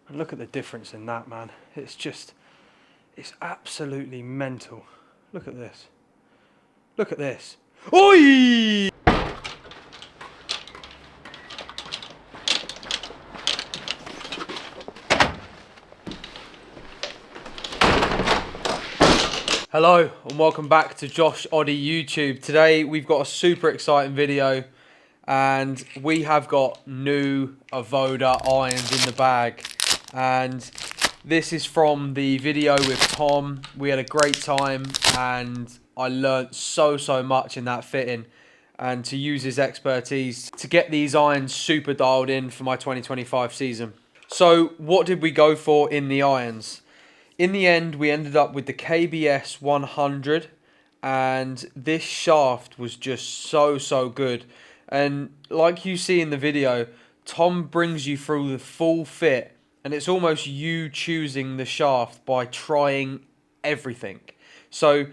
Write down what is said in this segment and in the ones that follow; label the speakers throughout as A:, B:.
A: And look at the difference in that, man. It's absolutely mental. Look at this. Look at this. Oi! Hello and welcome back to Josh Oddie YouTube. Today we've got a super exciting video and we have got new Avoda irons in the bag, and this is from the video with Tom. We had a great time and I learnt so much in that fitting, and to use his expertise to get these irons super dialed in for my 2025 season. So what did we go for in the irons? In the end, we ended up with the KBS 100, and this shaft was just so good. And like you see in the video, Tom brings you through the full fit, and it's almost you choosing the shaft by trying everything. So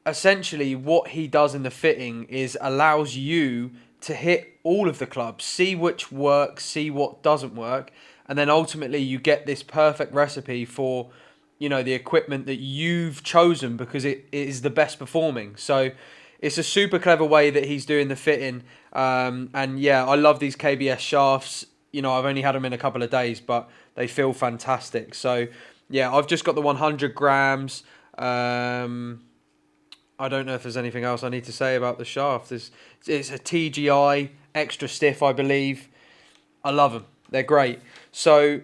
A: essentially what he does in the fitting is allows you to hit all of the clubs, see which works, see what doesn't work, and then ultimately you get this perfect recipe for, you know, the equipment that you've chosen because it is the best performing. So it's a super clever way that he's doing the fitting. And yeah, I love these KBS shafts. You know, I've only had them in a couple of days, but they feel fantastic. So yeah, I've just got the 100 grams. I don't know if there's anything else I need to say about the shaft. It's a TGI, extra stiff, I believe. I love them. They're great. So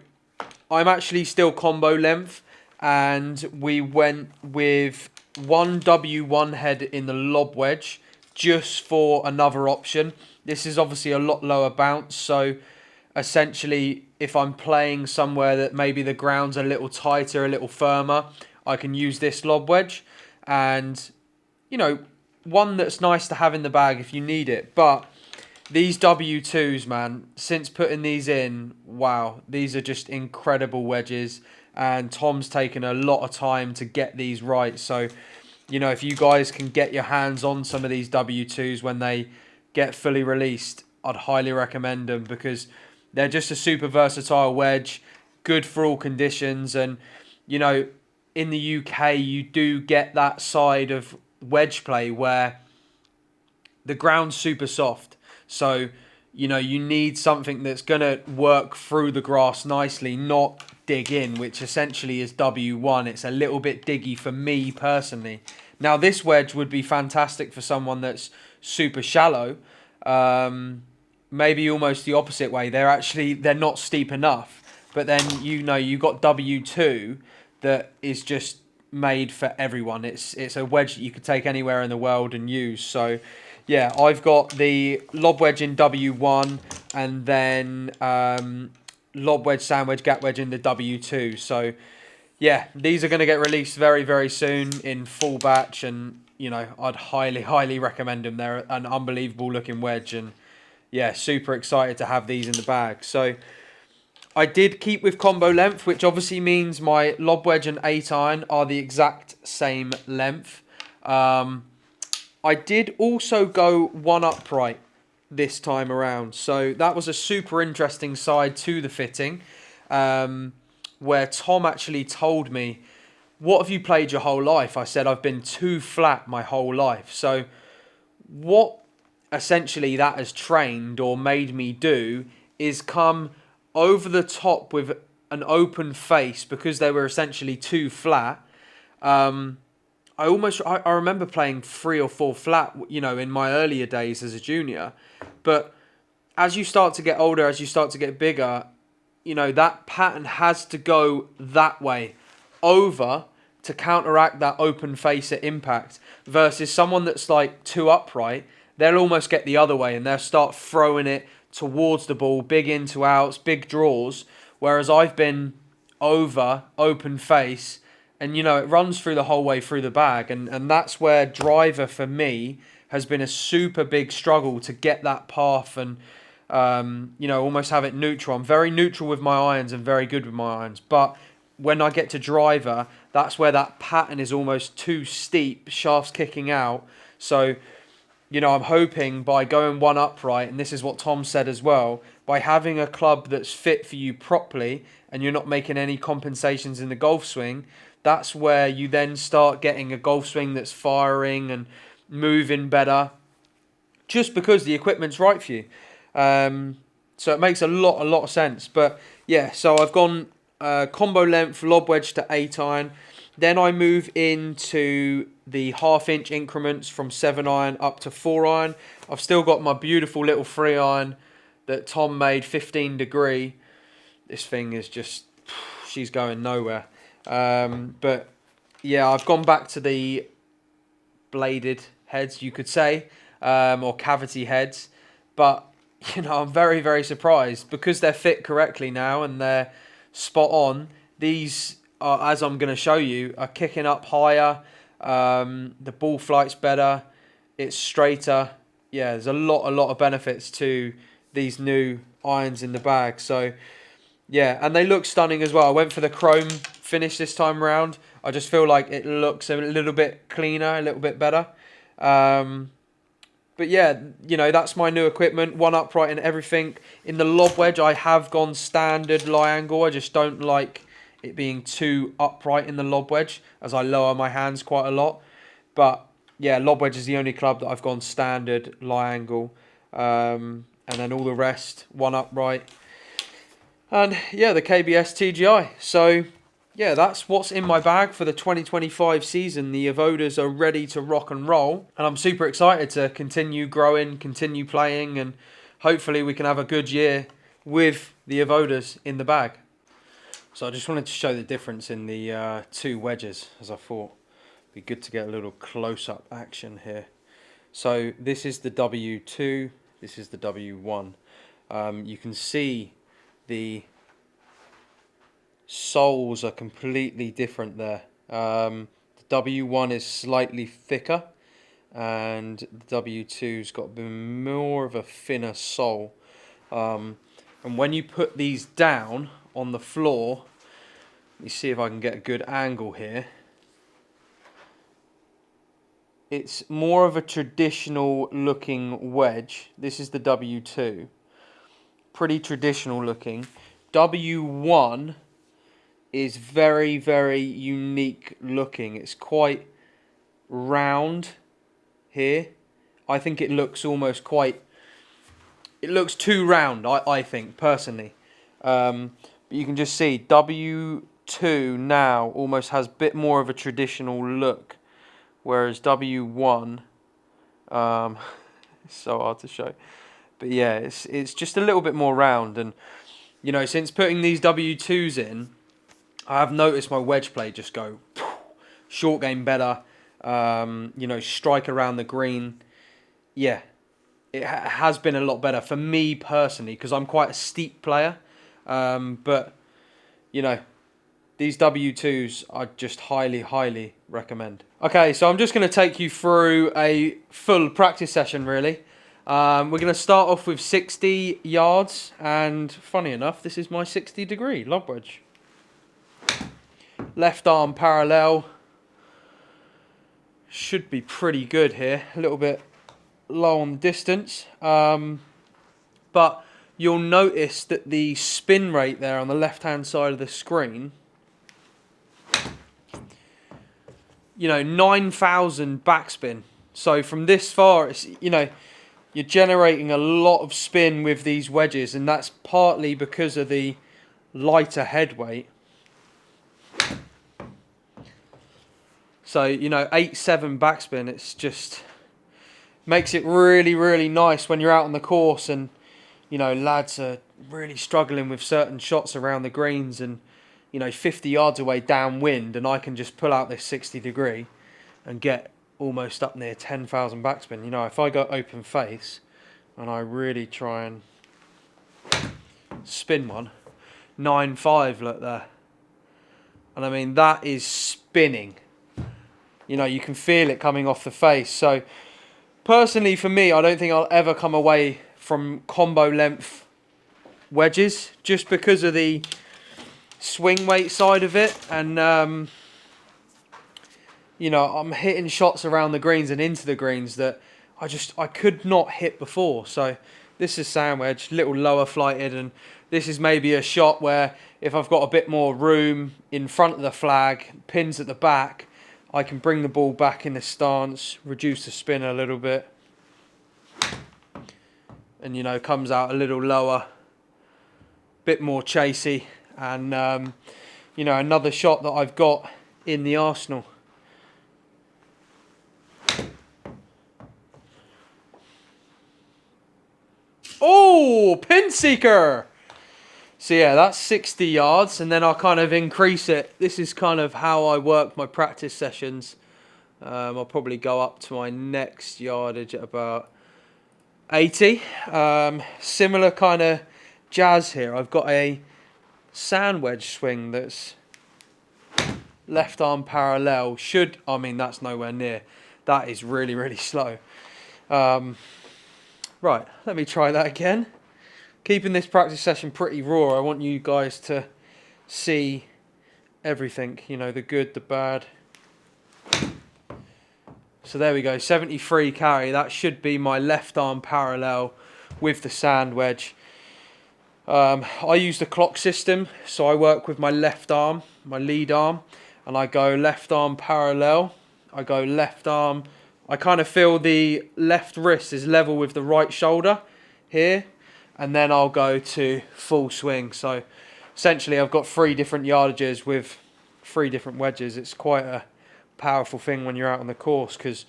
A: I'm actually still combo length, and we went with one W1 head in the lob wedge just for another option. This is obviously a lot lower bounce, so essentially if I'm playing somewhere that maybe the ground's a little tighter, a little firmer, I can use this lob wedge, and you know, one that's nice to have in the bag if you need it. But these W2s, man, since putting these in, wow, these are just incredible wedges, and Tom's taken a lot of time to get these right. So, you know, if you guys can get your hands on some of these W2s when they get fully released, I'd highly recommend them because they're just a super versatile wedge, good for all conditions. And, you know, in the UK, you do get that side of wedge play where the ground's super soft. So, you know, you need something that's going to work through the grass nicely, not dig in, which essentially is W1. It's a little bit diggy for me personally. Now, this wedge would be fantastic for someone that's super shallow. Maybe almost the opposite way. They're not steep enough. But then, you know, you got W2 that is just made for everyone. It's a wedge that you could take anywhere in the world and use. So yeah, I've got the lob wedge in W1, and then lob wedge, sand wedge, gap wedge in the W2. So yeah, these are going to get released very soon in full batch, and you know, I'd highly recommend them. They're an unbelievable looking wedge, and yeah, super excited to have these in the bag. So I did keep with combo length, which obviously means my lob wedge and 8 iron are the exact same length. I did also go one upright this time around. So that was a super interesting side to the fitting, where Tom actually told me, what have you played your whole life? I said, I've been too flat my whole life. So what essentially that has trained or made me do is come over the top with an open face because they were essentially too flat. I remember playing 3 or 4 flat, you know, in my earlier days as a junior. But as you start to get older, as you start to get bigger, you know, that pattern has to go that way over to counteract that open face at impact, versus someone that's like too upright, they'll almost get the other way and they'll start throwing it towards the ball, big into outs, big draws, whereas I've been over, open face, and you know, it runs through the whole way through the bag, and that's where driver for me has been a super big struggle to get that path and you know, almost have it neutral. I'm very neutral with my irons and very good with my irons, but when I get to driver, that's where that pattern is almost too steep, shafts kicking out. So you know, I'm hoping by going one upright, and this is what Tom said as well, by having a club that's fit for you properly and you're not making any compensations in the golf swing, that's where you then start getting a golf swing that's firing and moving better, just because the equipment's right for you. So it makes a lot of sense. But yeah, so I've gone combo length, lob wedge to 8 iron. Then I move into the half-inch increments from 7 iron up to 4 iron. I've still got my beautiful little 3 iron that Tom made, 15 degree. This thing is just, she's going nowhere. But yeah, I've gone back to the bladed heads, you could say, or cavity heads. But, you know, I'm very surprised because they're fit correctly now and they're spot on. These are, as I'm going to show you, are kicking up higher. The ball flight's better. It's straighter. Yeah, there's a lot of benefits to these new irons in the bag. So yeah, and they look stunning as well. I went for the chrome finish this time around. I just feel like it looks a little bit cleaner, a little bit better. But yeah, you know, that's my new equipment. One upright and everything. In the lob wedge, I have gone standard lie angle. I just don't like it being too upright in the lob wedge, as I lower my hands quite a lot. But yeah, lob wedge is the only club that I've gone standard lie angle. And then all the rest, one upright. And yeah, the KBS TGI. So yeah, that's what's in my bag for the 2025 season. The Avodas are ready to rock and roll. And I'm super excited to continue growing, continue playing, and hopefully we can have a good year with the Avodas in the bag. So I just wanted to show the difference in the two wedges, as I thought it'd be good to get a little close-up action here. So this is the W2, this is the W1. You can see the soles are completely different there. The W1 is slightly thicker and the W2's got a bit more of a thinner sole. And when you put these down on the floor, let me see if I can get a good angle here. It's more of a traditional looking wedge. This is the W2. Pretty traditional looking. W1 is very unique looking. It's quite round here. I think it looks almost quite, it looks too round, I think, personally. But you can just see W2 now almost has a bit more of a traditional look, whereas W1, it's so hard to show. But yeah, it's just a little bit more round. And, you know, since putting these W2s in, I have noticed my wedge play just go short game better. You know, strike around the green. Yeah, it has been a lot better for me personally because I'm quite a steep player. But, you know, these W2s I just highly recommend. Okay, so I'm just going to take you through a full practice session really. We're going to start off with 60 yards, and funny enough, this is my 60 degree lob wedge. Left arm parallel. Should be pretty good here. A little bit low on the distance. But you'll notice that the spin rate there on the left-hand side of the screen, you know, 9,000 backspin. So from this far, it's, you know, you're generating a lot of spin with these wedges, and that's partly because of the lighter head weight. So, you know, 8-7 backspin, it's just makes it really nice when you're out on the course and, you know, lads are really struggling with certain shots around the greens and, you know, 50 yards away downwind, and I can just pull out this 60 degree and get almost up near 10,000 backspin. You know, if I go open face and I really try and spin one, 9.5, look there. And I mean, that is spinning. You know, you can feel it coming off the face. So personally for me, I don't think I'll ever come away from combo length wedges just because of the swing weight side of it. And you know, I'm hitting shots around the greens and into the greens that I could not hit before. So this is sand wedge, little lower flighted, and this is maybe a shot where if I've got a bit more room in front of the flag, pins at the back, I can bring the ball back in the stance, reduce the spin a little bit, and you know, comes out a little lower, bit more chasey, and you know, another shot that I've got in the arsenal. Oh, pin seeker! So yeah, that's 60 yards, and then I'll kind of increase it. This is kind of how I work my practice sessions. I'll probably go up to my next yardage at about 80. Similar kind of jazz here. I've got a sand wedge swing that's left arm parallel. I mean, that's nowhere near. That is really, really slow. Right, let me try that again. Keeping this practice session pretty raw. I want you guys to see everything, you know, the good, the bad. So there we go, 73 carry. That should be my left arm parallel with the sand wedge. I use the clock system, so I work with my left arm, my lead arm, and I go left arm parallel. I go left arm. I kind of feel the left wrist is level with the right shoulder here, and then I'll go to full swing. So essentially I've got 3 different yardages with 3 different wedges. It's quite a powerful thing when you're out on the course, because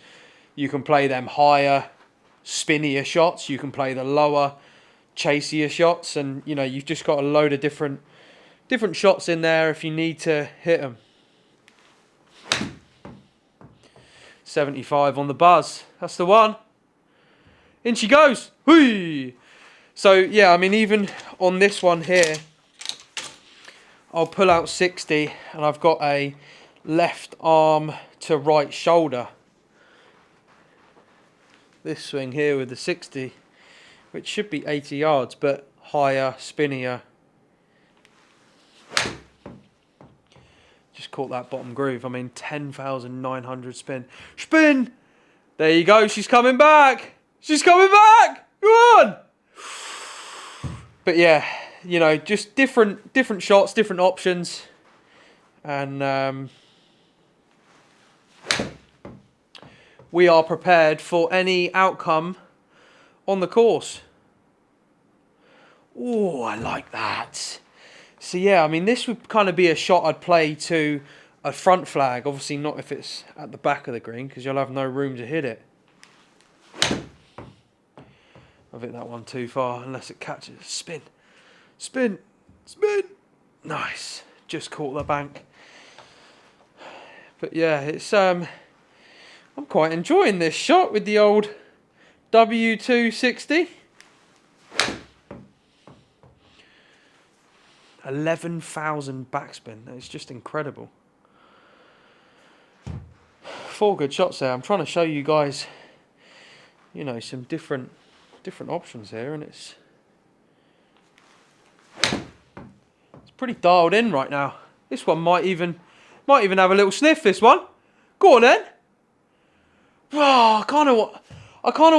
A: you can play them higher, spinnier shots, you can play the lower, chasier shots, and you know, you've just got a load of different shots in there if you need to hit them. 75 on the buzz. That's the one. In she goes. Whee! So yeah, I mean, even on this one here, I'll pull out 60, and I've got a left arm to right shoulder. This swing here with the 60, which should be 80 yards, but higher, spinnier. Just caught that bottom groove. I mean, 10,900 spin. Spin! There you go. She's coming back. She's coming back. Go on. But yeah, you know, just different shots, different options, and we are prepared for any outcome on the course. Oh, I like that. So yeah, I mean, this would kind of be a shot I'd play to a front flag. Obviously not if it's at the back of the green, because you'll have no room to hit it. I've hit that one too far, unless it catches. Spin, spin, spin. Nice. Just caught the bank. But yeah, it's I'm quite enjoying this shot with the old W260. 11,000 backspin. It's just incredible. 4 good shots there. I'm trying to show you guys, you know, some different options here, and it's pretty dialed in right now. This one might even have a little sniff. This one. Go on then. Oh, I kind of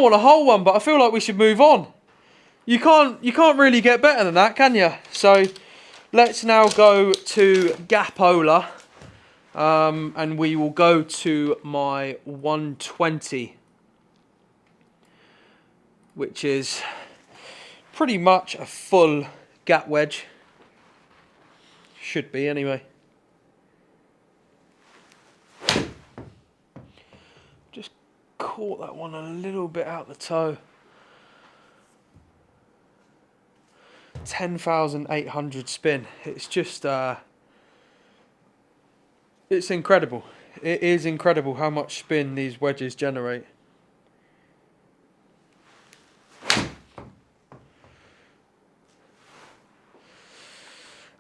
A: want a whole one, but I feel like we should move on. You can't really get better than that, can you? So let's now go to Gapola, and we will go to my 120, which is pretty much a full gap wedge. Should be anyway. Just caught that one a little bit out the toe. 10,800 spin. It's just it's incredible. It is incredible how much spin these wedges generate.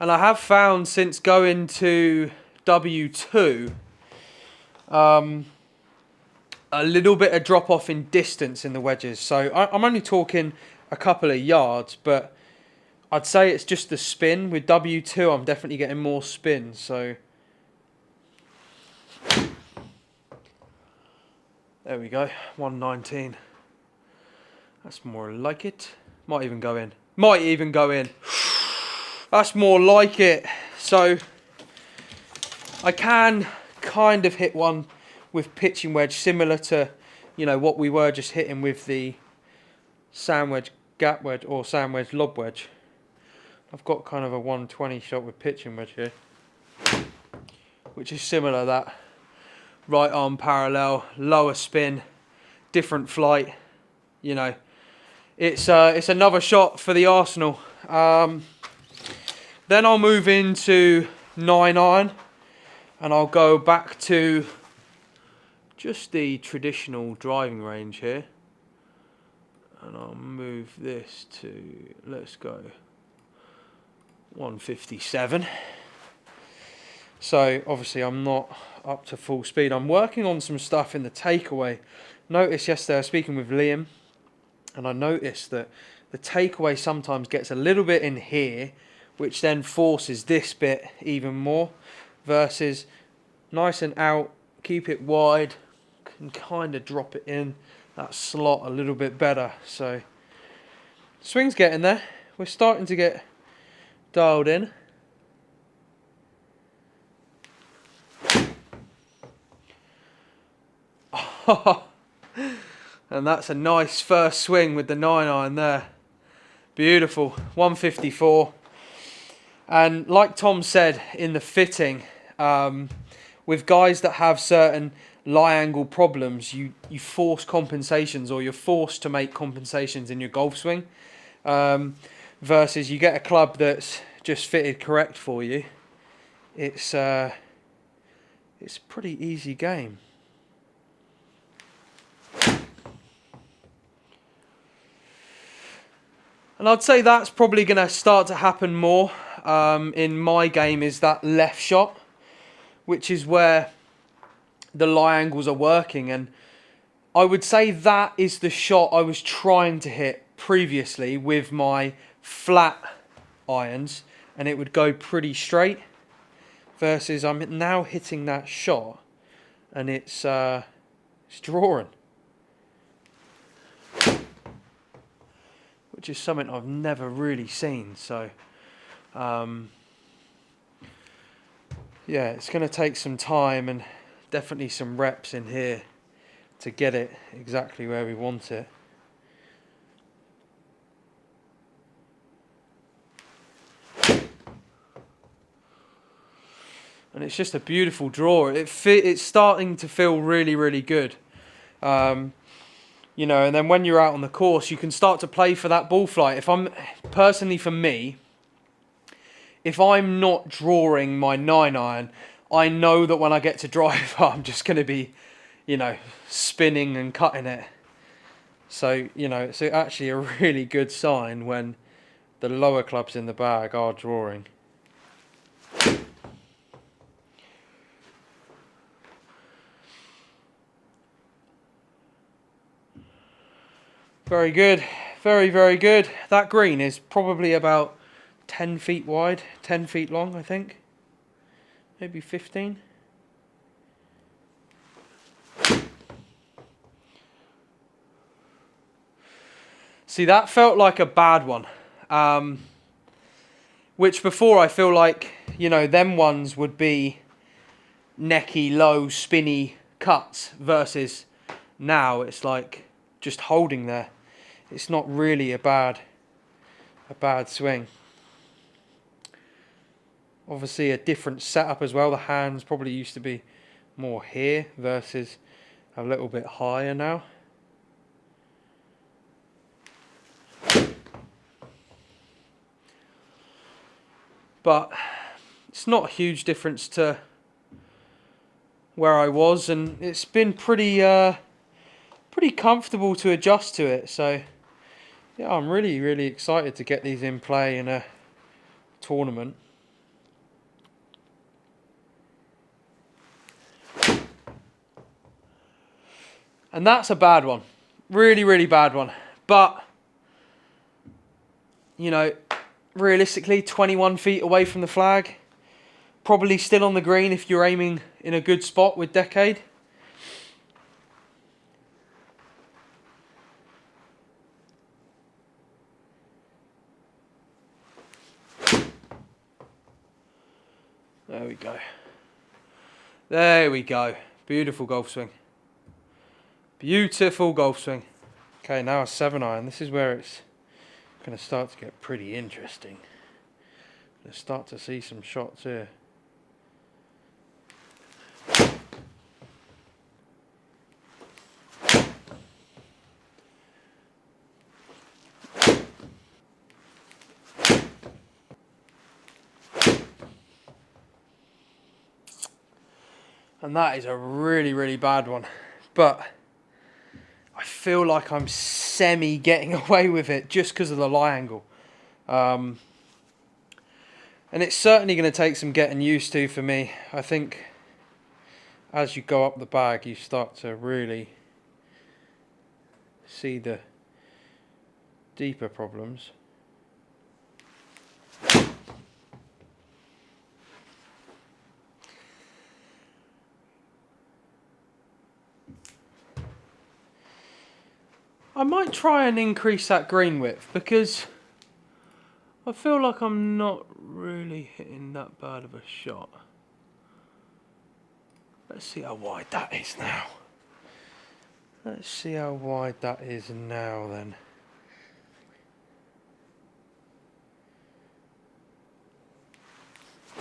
A: And I have found, since going to W2, a little bit of drop off in distance in the wedges. So I'm only talking a couple of yards, but I'd say it's just the spin. With W2, I'm definitely getting more spin. So there we go, 119. That's more like it. Might even go in. Might even go in. That's more like it. So I can kind of hit one with pitching wedge, similar to, you know, what we were just hitting with the sand wedge gap wedge or sand wedge lob wedge. I've got kind of a 120 shot with pitching wedge here, which is similar. That right arm parallel, lower spin, different flight. You know, it's another shot for the arsenal. Then I'll move into 9-iron, and I'll go back to just the traditional driving range here, and I'll move this to, let's go 157. So obviously I'm not up to full speed. I'm working on some stuff in the takeaway. Noticed yesterday I was speaking with Liam, and I noticed that the takeaway sometimes gets a little bit in here, which then forces this bit even more, versus nice and out, keep it wide, can kind of drop it in that slot a little bit better. So swing's getting there. We're starting to get dialed in. And that's a nice first swing with the 9-iron there. Beautiful. 154. And like Tom said in the fitting, with guys that have certain lie angle problems, you force compensations, or you're forced to make compensations in your golf swing, versus you get a club that's just fitted correct for you. It's a pretty easy game. And I'd say that's probably going to start to happen more in my game, is that left shot, which is where the lie angles are working. And I would say that is the shot I was trying to hit previously with my flat irons, and it would go pretty straight, versus I'm now hitting that shot and it's drawing, which is something I've never really seen. So yeah, it's going to take some time and definitely some reps in here to get it exactly where we want it. And it's just a beautiful draw. It's starting to feel really, really good. You know, and then when you're out on the course, you can start to play for that ball flight. Personally for me, if I'm not drawing my 9-iron, I know that when I get to drive, I'm just going to be, you know, spinning and cutting it. So, you know, it's actually a really good sign when the lower clubs in the bag are drawing. Very good. Very, very good. That green is probably about 10 feet wide, 10 feet long, I think. Maybe 15. See, that felt like a bad one. Which before I feel like, you know, them ones would be necky, low, spinny cuts, versus now it's like just holding there. It's not really a bad swing. Obviously a different setup as well. The hands probably used to be more here versus a little bit higher now. But it's not a huge difference to where I was, and it's been pretty comfortable to adjust to it. So yeah, I'm really, really excited to get these in play in a tournament. And that's a bad one. Really, really bad one. But, you know, realistically, 21 feet away from the flag. Probably still on the green if you're aiming in a good spot with Decade. There we go. There we go. Beautiful golf swing. Beautiful golf swing. Okay, now a 7-iron. This is where it's going to start to get pretty interesting. Let's start to see some shots here. And that is a really, really bad one. But I feel like I'm semi getting away with it just because of the lie angle. And it's certainly going to take some getting used to for me. I think as you go up the bag, you start to really see the deeper problems. I might try and increase that green width because I feel like I'm not really hitting that bad of a shot. Let's see how wide that is now. Let's see how wide that is now then.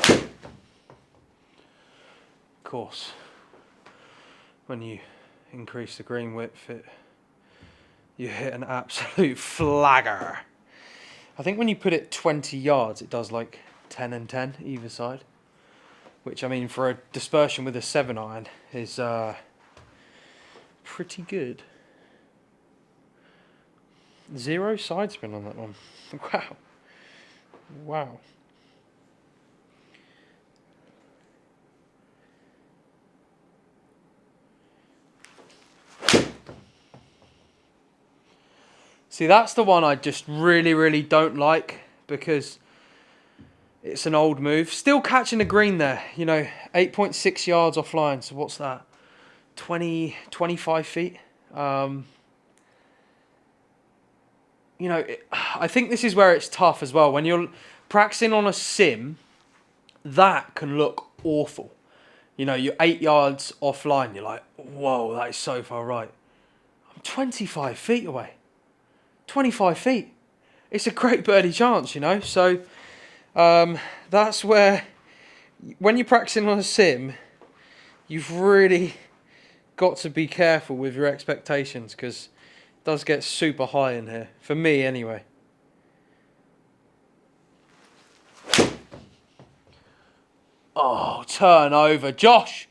A: Of course, when you increase the green width, you hit an absolute flagger. I think when you put it 20 yards, it does like 10 and 10 either side. Which, I mean, for a dispersion with a 7-iron is pretty good. 0 side spin on that one. Wow. Wow. See, that's the one I just really, really don't like because it's an old move. Still catching the green there, you know, 8.6 yards offline. So what's that? 25 feet. You know, I think this is where it's tough as well. When you're practicing on a sim, that can look awful. You know, you're 8 yards offline. You're like, whoa, that is so far right. I'm 25 feet away. 25 feet. It's a great birdie chance, you know. So that's where, when you're practicing on a sim, you've really got to be careful with your expectations because it does get super high in here. For me, anyway. Oh, turn over. Josh!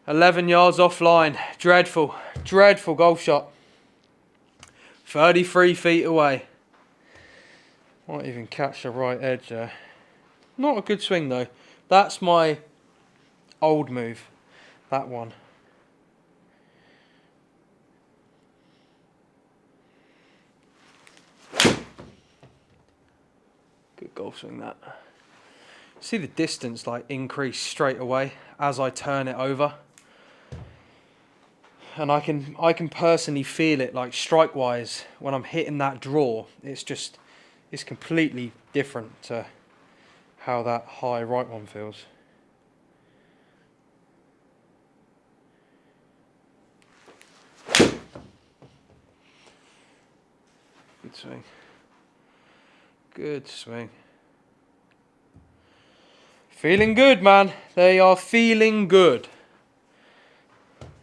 A: 11 yards offline. Dreadful. Dreadful golf shot. 33 feet away. Might even catch the right edge there. Not a good swing though. That's my old move. That one. Good golf swing that. See the distance like increase straight away as I turn it over. And I can personally feel it like strike wise when I'm hitting that draw. It's completely different to how that high right one feels. Good swing. Good swing. Feeling good, man. They are feeling good.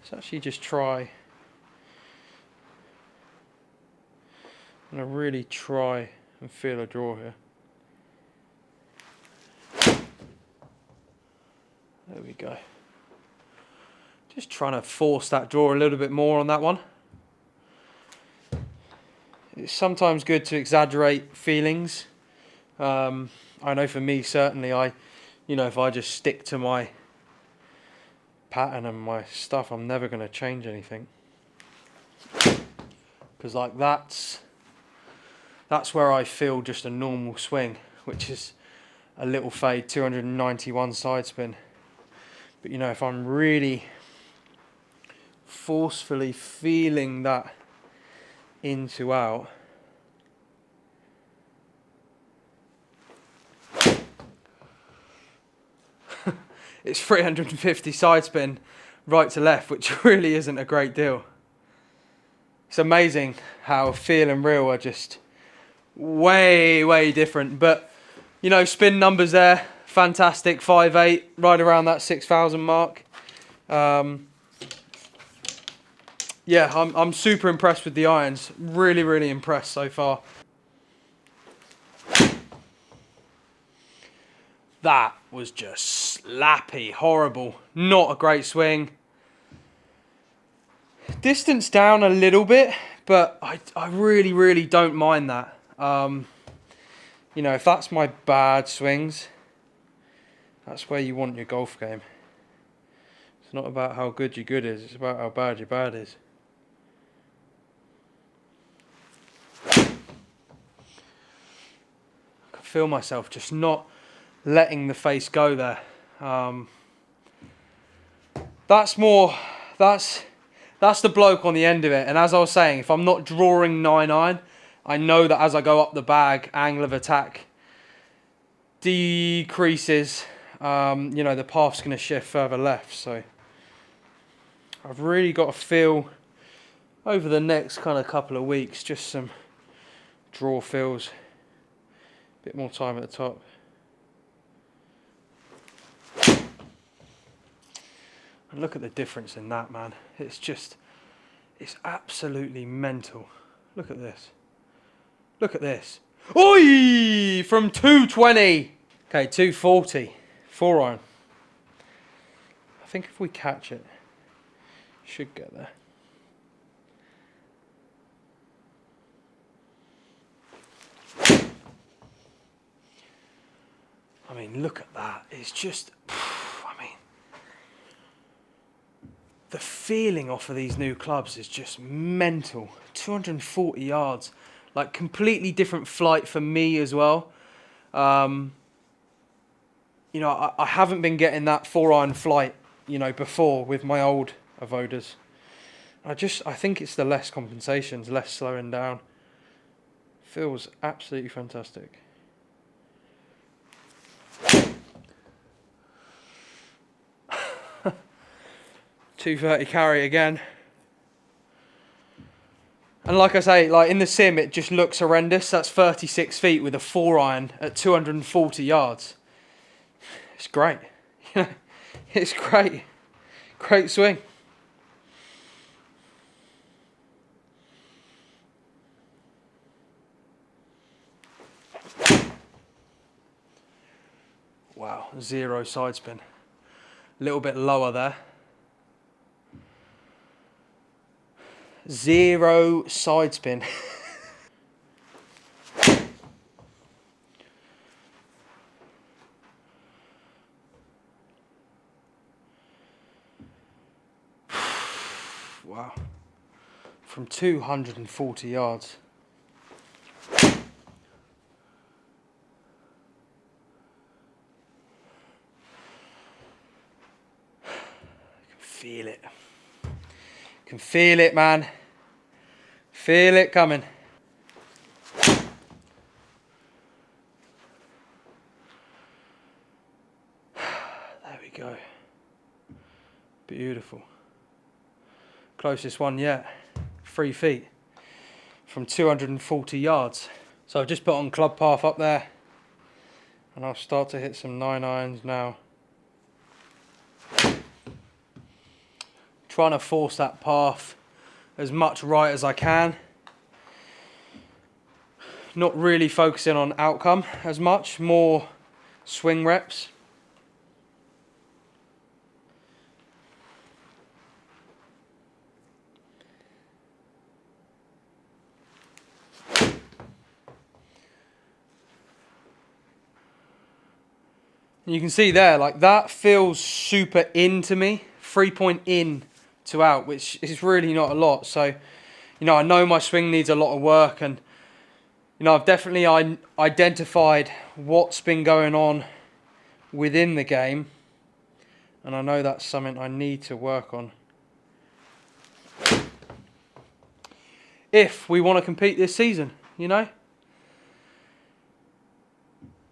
A: Let's actually just try. I'm going to really try and feel a draw here. There we go. Just trying to force that draw a little bit more on that one. It's sometimes good to exaggerate feelings. I know for me, certainly, if I just stick to my pattern and my stuff, I'm never going to change anything. Because like that's where I feel just a normal swing, which is a little fade, 291 side spin. But you know, if I'm really forcefully feeling that in to out, it's 350 side spin right to left, which really isn't a great deal. It's amazing how feel and reel are just way different. But, you know, spin numbers there, fantastic, 5.8, right around that 6,000 mark. Yeah, I'm super impressed with the irons. Really impressed so far. That was just slappy, horrible. Not a great swing. Distance down a little bit, but I really don't mind that. You know, if that's my bad swings, that's where you want your golf game. It's not about how good your good is, it's about how bad your bad is. I can feel myself just not letting the face go there. That's the bloke on the end of it. And as I was saying, if I'm not drawing 9-iron, I know that as I go up the bag, angle of attack decreases. You know, the path's going to shift further left. So I've really got to feel over the next kind of couple of weeks, just some draw feels, a bit more time at the top. And look at the difference in that, man. It's just, it's absolutely mental. Look at this. Look at this. Oi! From 220. Okay, 240. 4-iron. I think if we catch it, should get there. I mean, look at that. It's just, I mean, the feeling off of these new clubs is just mental. 240 yards. Like, completely different flight for me as well. You know, I haven't been getting that 4-iron flight, you know, before with my old Avodas. I think it's the less compensations, less slowing down. Feels absolutely fantastic. .230 carry again. And like I say, like in the sim, it just looks horrendous. That's 36 feet with a 4-iron at 240 yards. It's great. You know, it's great. Great swing. Wow, 0 side spin. A little bit lower there. 0 side spin. Wow. From 240 yards. Feel it. Can feel it, man. Feel it coming. There we go. Beautiful. Closest one yet. 3 feet from 240 yards. So I've just put on club path up there, and I'll start to hit some 9-irons now. Trying to force that path as much right as I can. Not really focusing on outcome as much, more swing reps. And you can see there, like that feels super in to me, 3-point in to out, which is really not a lot. So, you know, I know my swing needs a lot of work, and, you know, I've definitely identified what's been going on within the game, and I know that's something I need to work on if we want to compete this season, you know.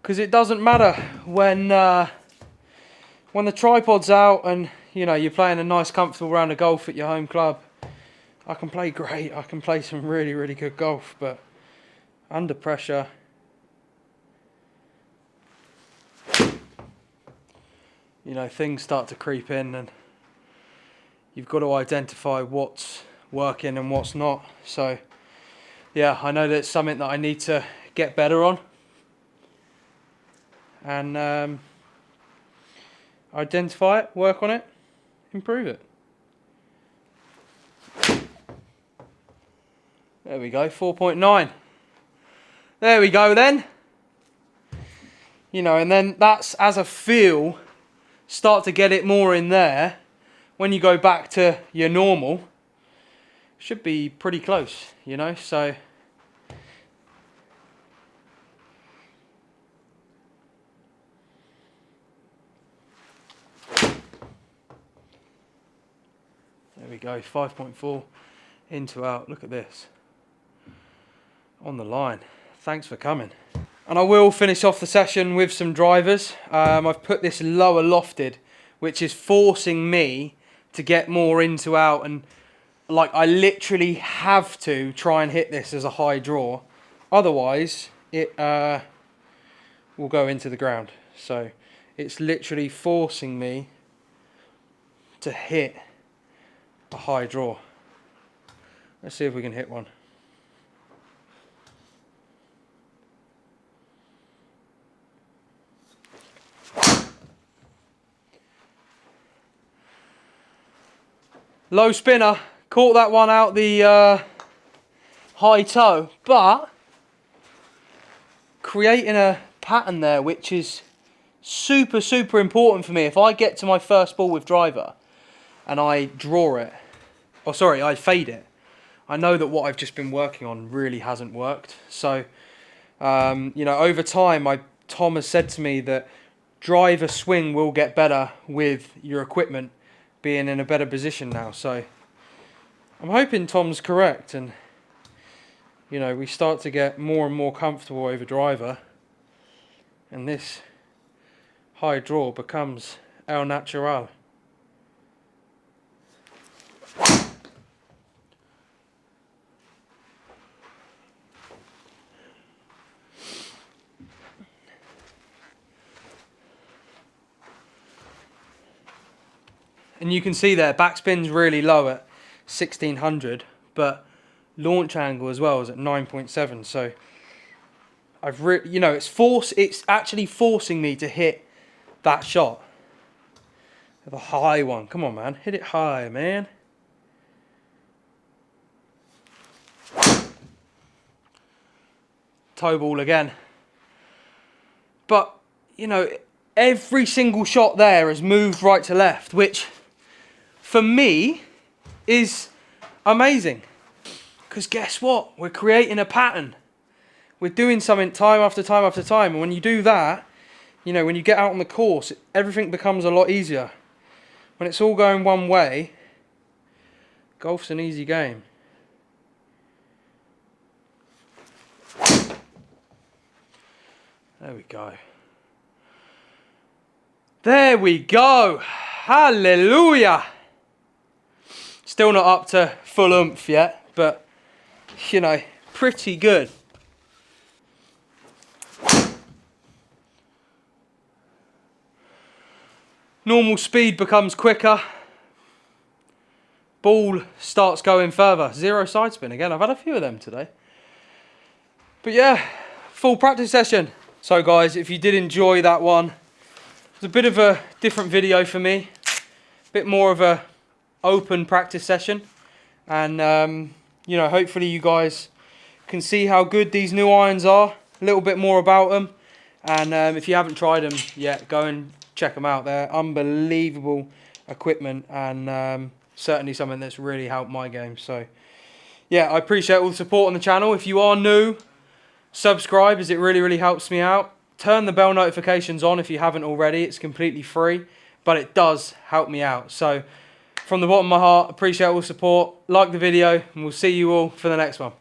A: Because it doesn't matter when when the tripod's out and, you know, you're playing a nice comfortable round of golf at your home club, I can play great. I can play some really, really good golf, but under pressure, you know, things start to creep in and you've got to identify what's working and what's not. So yeah, I know that's something that I need to get better on, and identify it, work on it, improve it. There we go, 4.9. There we go then. You know, and then that's as a feel, start to get it more in there. When you go back to your normal, should be pretty close, you know, so. There we go, 5.4 into out. Look at this. On the line. Thanks for coming. And I will finish off the session with some drivers. I've put this lower lofted, which is forcing me to get more into out, and like I literally have to try and hit this as a high draw. Otherwise, it will go into the ground. So it's literally forcing me to hit a high draw. Let's see if we can hit one. Low spinner, caught that one out the high toe, but creating a pattern there, which is super, super important for me. If I get to my first ball with driver and I draw it, or sorry, I fade it, I know that what I've just been working on really hasn't worked. So, you know, over time, Tom has said to me that driver swing will get better with your equipment being in a better position now. So I'm hoping Tom's correct, and you know, we start to get more and more comfortable over driver, and this high draw becomes el natural. And you can see there, backspin's really low at 1600, but launch angle as well is at 9.7. So you know, it's actually forcing me to hit that shot. The high one. Come on, man. Hit it high, man. Toe ball again. But, you know, every single shot there has moved right to left, which for me is amazing. Because guess what? We're creating a pattern. We're doing something time after time after time. And when you do that, you know, when you get out on the course, everything becomes a lot easier. When it's all going one way, golf's an easy game. There we go. There we go. Hallelujah. Still not up to full oomph yet, but, you know, pretty good. Normal speed becomes quicker. Ball starts going further. Zero side spin again. I've had a few of them today. But yeah, full practice session. So guys, if you did enjoy that one, it's a bit of a different video for me. A bit more of a open practice session. And, you know, hopefully you guys can see how good these new irons are. A little bit more about them. And if you haven't tried them yet, go and check them out. They're unbelievable equipment, and certainly something that's really helped my game. So yeah, I appreciate all the support on the channel. If you are new, subscribe, as it really, really helps me out. Turn the bell notifications on if you haven't already. It's completely free, but it does help me out. So from the bottom of my heart, appreciate all the support. Like the video, and we'll see you all for the next one.